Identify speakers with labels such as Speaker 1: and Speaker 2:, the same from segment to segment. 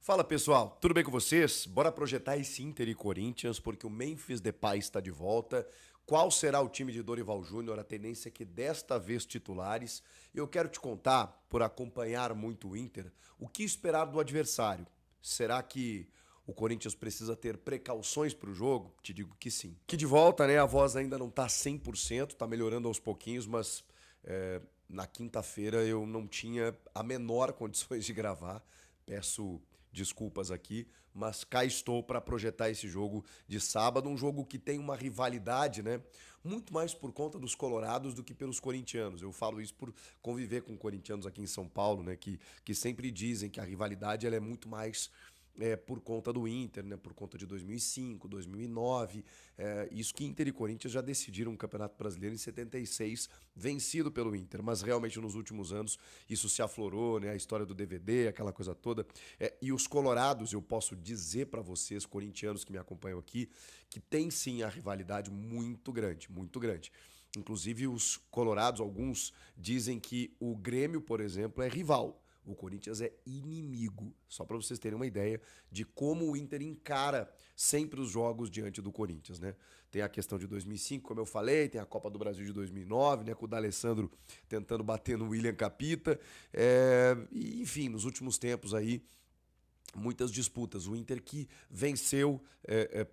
Speaker 1: Fala pessoal, tudo bem com vocês? Bora projetar esse Inter e Corinthians porque o Memphis Depay está de volta. Qual será o time de Dorival Júnior? A tendência é que desta vez titulares. Eu quero te contar, por acompanhar muito o Inter, o que esperar do adversário. Será que o Corinthians precisa ter precauções para o jogo? Te digo que sim. Que de volta, né? A voz ainda não tá 100%, tá melhorando aos pouquinhos, mas na quinta-feira eu não tinha a menor condições de gravar. Peço desculpas aqui, mas cá estou para projetar esse jogo de sábado, um jogo que tem uma rivalidade, né? Muito mais por conta dos colorados do que pelos corintianos. Eu falo isso por conviver com corintianos aqui em São Paulo, né? Que sempre dizem que a rivalidade ela é muito mais por conta do Inter, né? Por conta de 2005, 2009. Isso que Inter e Corinthians já decidiram o Campeonato Brasileiro em 76, vencido pelo Inter. Mas realmente nos últimos anos isso se aflorou, né? A história do DVD, aquela coisa toda. E os colorados, eu posso dizer para vocês, corintianos que me acompanham aqui, que tem sim a rivalidade muito grande, muito grande. Inclusive os colorados, alguns dizem que o Grêmio, por exemplo, é rival. O Corinthians é inimigo. Só para vocês terem uma ideia de como o Inter encara sempre os jogos diante do Corinthians, né? Tem a questão de 2005, como eu falei, tem a Copa do Brasil de 2009, né, com o D'Alessandro tentando bater no William Capita. E, enfim, nos últimos tempos aí, muitas disputas. O Inter que venceu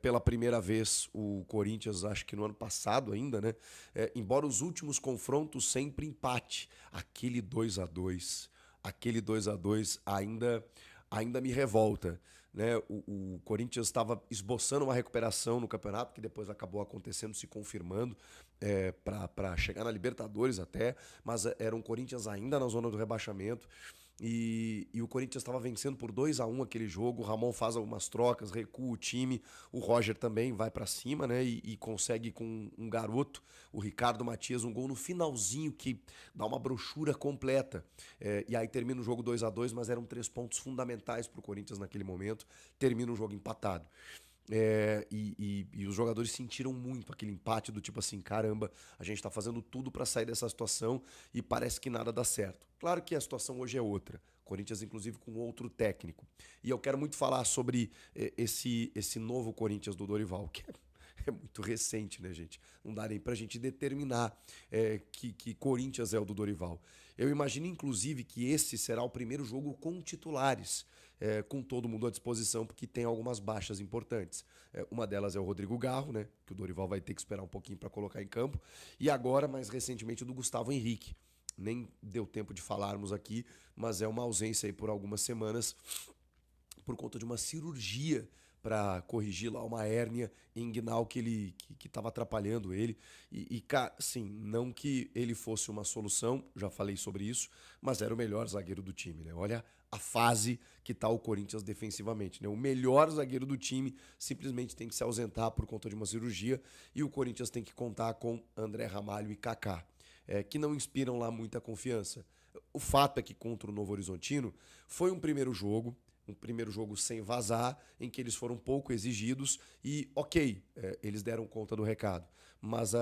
Speaker 1: pela primeira vez o Corinthians, acho que no ano passado ainda, né? Embora os últimos confrontos sempre empate. Aquele 2-2 ainda me revolta. Né? O Corinthians estava esboçando uma recuperação no campeonato, que depois acabou acontecendo, se confirmando, para chegar na Libertadores até, mas era um Corinthians ainda na zona do rebaixamento. E o Corinthians estava vencendo por 2-1 aquele jogo. O Ramon faz algumas trocas, recua o time. O Roger também vai para cima, né? E consegue com um garoto, o Ricardo Matias, um gol no finalzinho que dá uma brochura completa. E aí termina o jogo 2-2, mas eram 3 pontos fundamentais para o Corinthians naquele momento. Termina o jogo empatado. E os jogadores sentiram muito aquele empate do tipo assim, caramba, a gente tá fazendo tudo para sair dessa situação e parece que nada dá certo. Claro que a situação hoje é outra. Corinthians, inclusive, com outro técnico. E eu quero muito falar sobre esse novo Corinthians do Dorival, que é muito recente, né, gente? Não dá nem pra gente determinar que Corinthians é o do Dorival. Eu imagino, inclusive, que esse será o primeiro jogo com titulares, com todo mundo à disposição, porque tem algumas baixas importantes. Uma delas é o Rodrigo Garro, né? Que o Dorival vai ter que esperar um pouquinho para colocar em campo. E agora, mais recentemente, o do Gustavo Henrique. Nem deu tempo de falarmos aqui, mas é uma ausência aí por algumas semanas por conta de uma cirurgia para corrigir lá uma hérnia inguinal que estava atrapalhando ele. Cara, sim, não que ele fosse uma solução, já falei sobre isso, mas era o melhor zagueiro do time, né? Olha a fase que tá o Corinthians defensivamente, né? O melhor zagueiro do time simplesmente tem que se ausentar por conta de uma cirurgia e o Corinthians tem que contar com André Ramalho e Kaká, que não inspiram lá muita confiança. O fato é que contra o Novo Horizontino foi um primeiro jogo sem vazar, em que eles foram pouco exigidos e, ok, eles deram conta do recado. Mas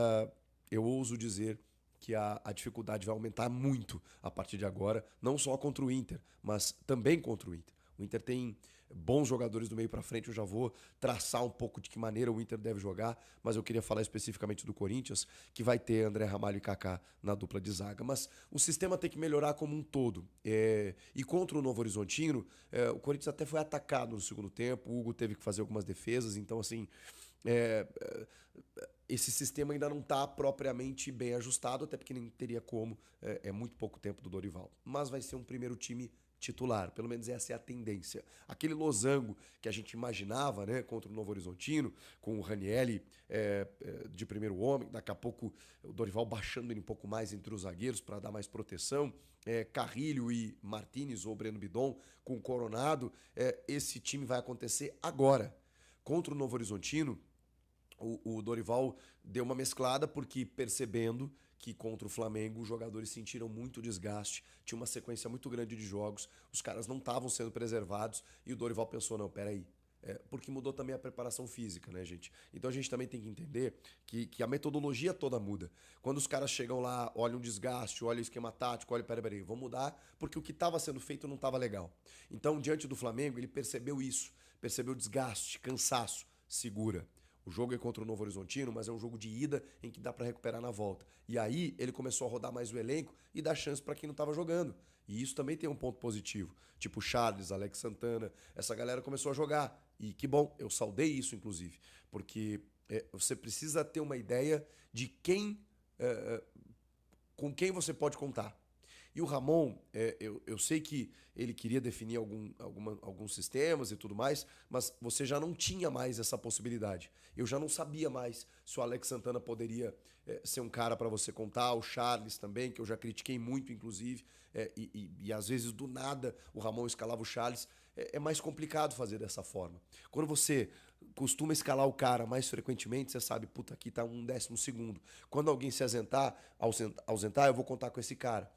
Speaker 1: eu ouso dizer que a dificuldade vai aumentar muito a partir de agora, não só contra o Inter, mas também contra o Inter. O Inter tem bons jogadores do meio para frente, eu já vou traçar um pouco de que maneira o Inter deve jogar, mas eu queria falar especificamente do Corinthians, que vai ter André Ramalho e Kaká na dupla de zaga. Mas o sistema tem que melhorar como um todo. E contra o Novo Horizontino, o Corinthians até foi atacado no segundo tempo, o Hugo teve que fazer algumas defesas, então assim, é, esse sistema ainda não está propriamente bem ajustado, até porque nem teria como, é muito pouco tempo do Dorival. Mas vai ser um primeiro time titular, pelo menos essa é a tendência. Aquele losango que a gente imaginava, né, contra o Novo Horizontino, com o Ranielli de primeiro homem, daqui a pouco o Dorival baixando ele um pouco mais entre os zagueiros para dar mais proteção, Carrilho e Martínez ou Breno Bidon com o Coronado, esse time vai acontecer agora. Contra o Novo Horizontino, o Dorival deu uma mesclada porque percebendo que contra o Flamengo os jogadores sentiram muito desgaste, tinha uma sequência muito grande de jogos, os caras não estavam sendo preservados e o Dorival pensou, não, peraí, Porque mudou também a preparação física, né, gente? Então a gente também tem que entender que a metodologia toda muda. Quando os caras chegam lá, olham o desgaste, olham o esquema tático, olham, peraí, vamos mudar, porque o que estava sendo feito não estava legal. Então, diante do Flamengo, ele percebeu isso, percebeu desgaste, cansaço, segura. O jogo é contra o Novo Horizontino, mas é um jogo de ida em que dá para recuperar na volta. E aí ele começou a rodar mais o elenco e dar chance para quem não estava jogando. E isso também tem um ponto positivo. Tipo Charles, Alex Santana, essa galera começou a jogar. E que bom, eu saudei isso, inclusive. Porque você precisa ter uma ideia de com quem você pode contar. E o Ramon, eu sei que ele queria definir alguns sistemas e tudo mais, mas você já não tinha mais essa possibilidade. Eu já não sabia mais se o Alex Santana poderia ser um cara para você contar, o Charles também, que eu já critiquei muito, inclusive, e às vezes do nada o Ramon escalava o Charles. É mais complicado fazer dessa forma. Quando você costuma escalar o cara mais frequentemente, você sabe, puta, aqui tá um 12º. Quando alguém se ausentar, eu vou contar com esse cara.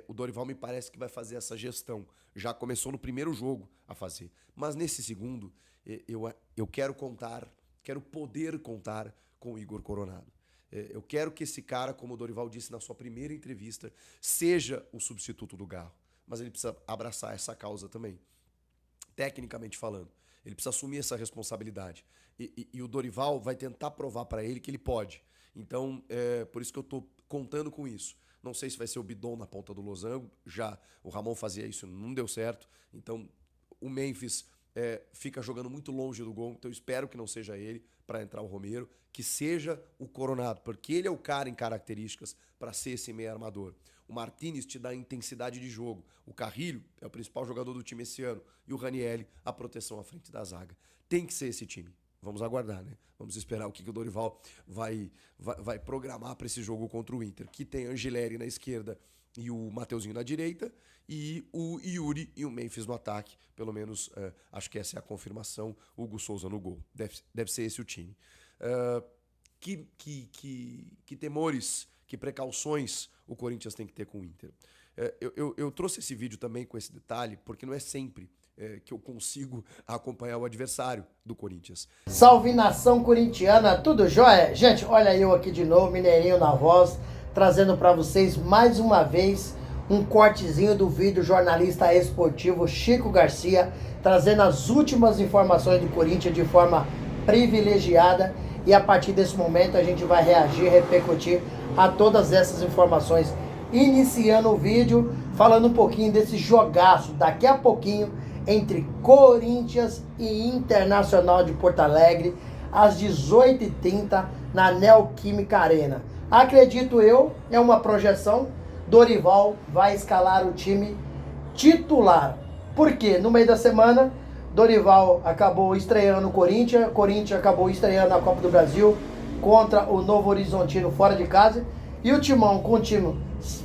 Speaker 1: O Dorival me parece que vai fazer essa gestão. Já começou no primeiro jogo a fazer. Mas nesse segundo, eu quero poder contar com o Igor Coronado. Eu quero que esse cara, como o Dorival disse na sua primeira entrevista, seja o substituto do Garro. Mas ele precisa abraçar essa causa também. Tecnicamente falando. Ele precisa assumir essa responsabilidade. E o Dorival vai tentar provar para ele que ele pode. Então, por isso que eu estou contando com isso. Não sei se vai ser o Bidon na ponta do losango. Já o Ramon fazia isso, não deu certo. Então, o Memphis fica jogando muito longe do gol. Então, eu espero que não seja ele para entrar o Romero. Que seja o Coronado, porque ele é o cara em características para ser esse meio armador. O Martinez te dá intensidade de jogo. O Carrilho é o principal jogador do time esse ano. E o Ranieri, a proteção à frente da zaga. Tem que ser esse time. Vamos aguardar, né? Vamos esperar o que o Dorival vai programar para esse jogo contra o Inter. Que tem Angileri na esquerda e o Mateuzinho na direita. E o Yuri e o Memphis no ataque. Pelo menos, acho que essa é a confirmação. Hugo Souza no gol. Deve ser esse o time. Que temores, que precauções o Corinthians tem que ter com o Inter. Eu trouxe esse vídeo também com esse detalhe, porque não é sempre que eu consigo acompanhar o adversário do Corinthians.
Speaker 2: Salve nação corintiana, tudo jóia? Gente, olha eu aqui de novo, Mineirinho na voz, trazendo para vocês mais uma vez um cortezinho do vídeo jornalista esportivo Chico Garcia, trazendo as últimas informações do Corinthians de forma privilegiada. E a partir desse momento a gente vai reagir, repercutir a todas essas informações. Iniciando o vídeo, falando um pouquinho desse jogaço, daqui a pouquinho, entre Corinthians e Internacional de Porto Alegre, às 18h30, na Neoquímica Arena. Acredito eu, é uma projeção, Dorival vai escalar o time titular. Por quê? No meio da semana, Dorival acabou estreando o Corinthians acabou estreando a Copa do Brasil contra o Novo Horizontino fora de casa. E o Timão, com o time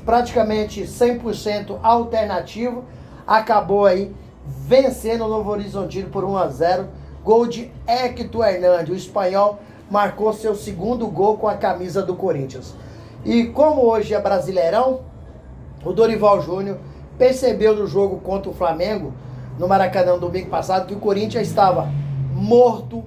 Speaker 2: praticamente 100% alternativo, acabou aí vencendo o Novo Horizontino por 1-0. Gol de Héctor Hernandes, o espanhol marcou seu segundo gol com a camisa do Corinthians. E como hoje é Brasileirão, o Dorival Júnior percebeu no jogo contra o Flamengo, no Maracanã, no domingo passado, que o Corinthians estava morto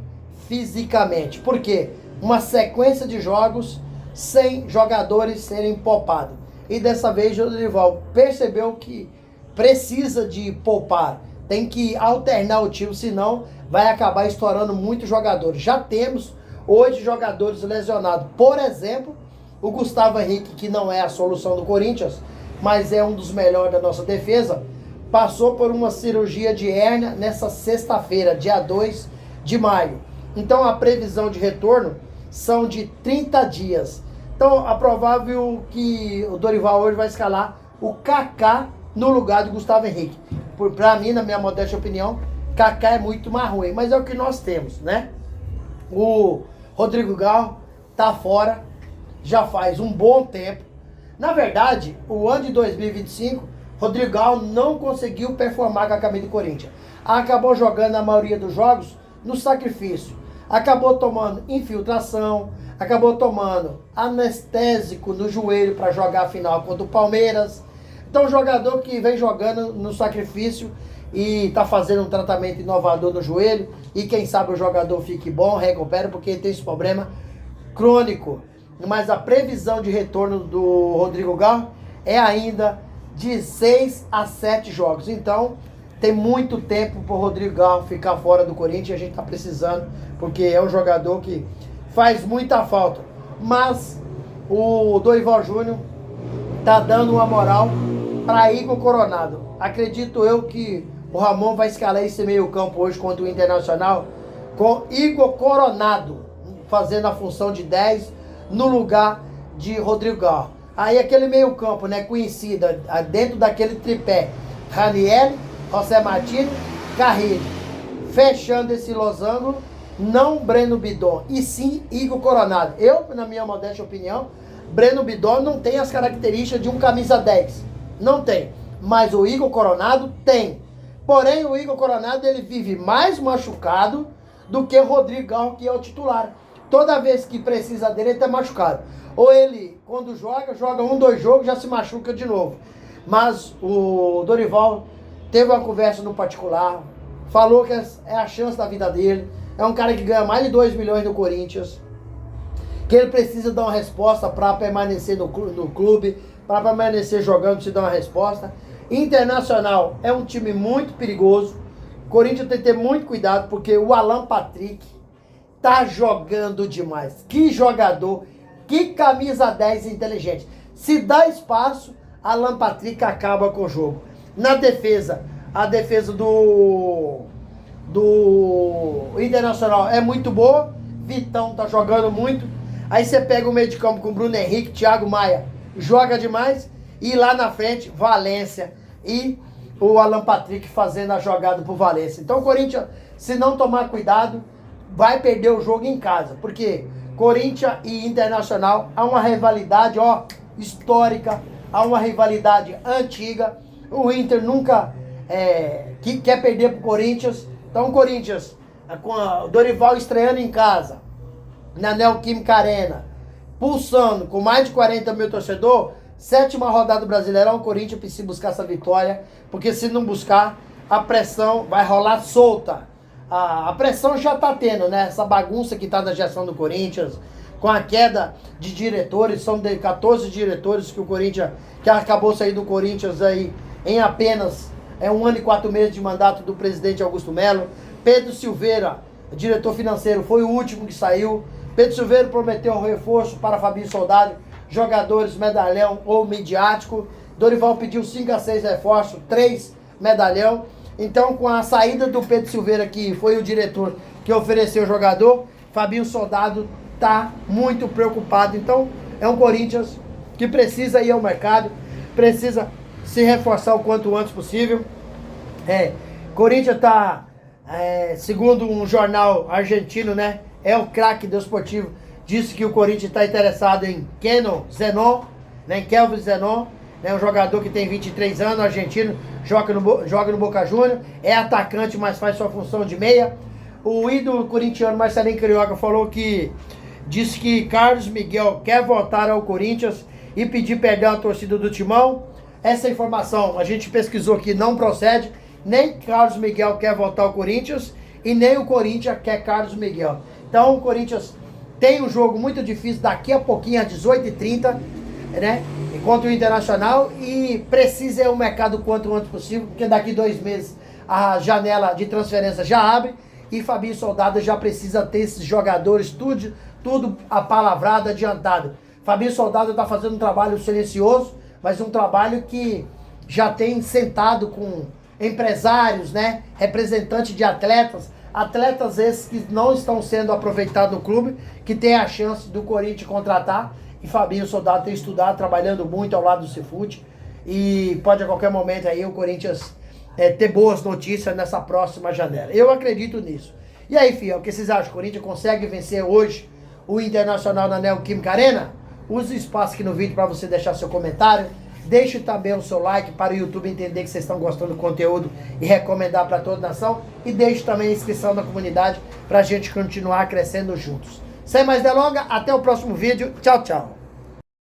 Speaker 2: fisicamente. Por quê? Uma sequência de jogos sem jogadores serem poupados. E dessa vez o Dorival percebeu que precisa de poupar. Tem que alternar o time, senão vai acabar estourando muitos jogadores. Já temos hoje jogadores lesionados. Por exemplo, o Gustavo Henrique, que não é a solução do Corinthians, mas é um dos melhores da nossa defesa, passou por uma cirurgia de hérnia nessa sexta-feira, dia 2 de maio. Então a previsão de retorno são de 30 dias. Então é provável que o Dorival hoje vai escalar o Kaká no lugar do Gustavo Henrique. Para mim, na minha modesta opinião, Kaká é muito mais ruim, mas é o que nós temos, né? O Rodrigo Garro tá fora, já faz um bom tempo. Na verdade, o ano de 2025, Rodrigo Garro não conseguiu performar com a camisa do Corinthians. Acabou jogando a maioria dos jogos no sacrifício. Acabou tomando infiltração, acabou tomando anestésico no joelho para jogar a final contra o Palmeiras. Então, jogador que vem jogando no sacrifício e tá fazendo um tratamento inovador no joelho. E quem sabe o jogador fique bom, recupere, porque ele tem esse problema crônico. Mas a previsão de retorno do Rodrigo Garro é ainda de 6 a 7 jogos. Então, tem muito tempo para o Rodrigo Garro ficar fora do Corinthians. A gente está precisando, porque é um jogador que faz muita falta. Mas o Dorival Júnior tá dando uma moral para Igor Coronado. Acredito eu que o Ramon vai escalar esse meio campo hoje contra o Internacional com Igor Coronado fazendo a função de 10 no lugar de Rodrigo Garro. Aí aquele meio campo, né, conhecido dentro daquele tripé, Raniel, José Martins, Carrilho. Fechando esse losango, não Breno Bidon, e sim Igor Coronado. Eu, na minha modesta opinião, Breno Bidon não tem as características de um camisa 10. Não tem. Mas o Igor Coronado tem. Porém, o Igor Coronado, ele vive mais machucado do que o Rodrigo Garro, que é o titular. Toda vez que precisa dele, ele tá machucado. Ou ele, quando joga 1, 2 jogos, já se machuca de novo. Mas o Dorival teve uma conversa no particular, falou que é a chance da vida dele. É um cara que ganha mais de 2 milhões no Corinthians, que ele precisa dar uma resposta para permanecer no clube, para permanecer jogando, precisa dar uma resposta. Internacional é um time muito perigoso. O Corinthians tem que ter muito cuidado, porque o Alan Patrick tá jogando demais. Que jogador, que camisa 10 inteligente. Se dá espaço, Alan Patrick acaba com o jogo. Na defesa, a defesa do Internacional é muito boa. Vitão tá jogando muito. Aí você pega o meio de campo com Bruno Henrique, Thiago Maia, joga demais. E lá na frente, Valência e o Alan Patrick fazendo a jogada pro Valência. Então o Corinthians, se não tomar cuidado, vai perder o jogo em casa. Porque Corinthians e Internacional há uma rivalidade, ó, histórica, há uma rivalidade antiga. O Inter nunca que quer perder pro Corinthians. Então o Corinthians, com o Dorival estreando em casa, na Neoquímica Arena, pulsando com mais de 40 mil torcedores, 7ª rodada do Brasileirão, o Corinthians precisa buscar essa vitória, porque se não buscar, a pressão vai rolar solta. A pressão já tá tendo, né? Essa bagunça que tá na gestão do Corinthians, com a queda de diretores, são 14 diretores que o Corinthians, que acabou saindo do Corinthians aí em apenas 1 ano e 4 meses de mandato do presidente Augusto Melo. Pedro Silveira, diretor financeiro, foi o último que saiu. Pedro Silveira prometeu um reforço para Fabinho Soldado, jogadores medalhão ou midiático. Dorival pediu 5 a 6 reforços, 3 medalhão. Então, com a saída do Pedro Silveira, que foi o diretor que ofereceu o jogador, Fabinho Soldado tá muito preocupado. Então, é um Corinthians que precisa ir ao mercado, precisa se reforçar o quanto antes possível. Corinthians tá, segundo um jornal argentino, né? É o craque do esportivo. Disse que o Corinthians está interessado em Kelvin Zenon, né, um jogador que tem 23 anos, argentino, joga no Boca Juniors, é atacante, mas faz sua função de meia. O ídolo corintiano Marcelinho Carioca falou que disse que Carlos Miguel quer voltar ao Corinthians e pedir perdão à torcida do Timão. Essa informação a gente pesquisou que não procede. Nem Carlos Miguel quer voltar ao Corinthians e nem o Corinthians quer Carlos Miguel. Então o Corinthians tem um jogo muito difícil daqui a pouquinho, às 18h30, né? Contra o Internacional, e precisa ir ao mercado o quanto antes possível, porque daqui 2 meses a janela de transferência já abre e Fabinho Soldado já precisa ter esses jogadores, tudo apalavrado, adiantado. Fabinho Soldado está fazendo um trabalho silencioso, mas um trabalho que já tem sentado com empresários, né? Representantes de atletas esses que não estão sendo aproveitados no clube, que tem a chance do Corinthians contratar. E Fabinho Soldado tem estudado, trabalhando muito ao lado do Cifute. E pode a qualquer momento aí o Corinthians ter boas notícias nessa próxima janela. Eu acredito nisso. E aí, filho, o que vocês acham? O Corinthians consegue vencer hoje o Internacional na Neoquímica Arena? Use o espaço aqui no vídeo para você deixar seu comentário. Deixe também o seu like para o YouTube entender que vocês estão gostando do conteúdo e recomendar para toda a nação. E deixe também a inscrição na comunidade para a gente continuar crescendo juntos. Sem mais delongas, até o próximo vídeo. Tchau, tchau.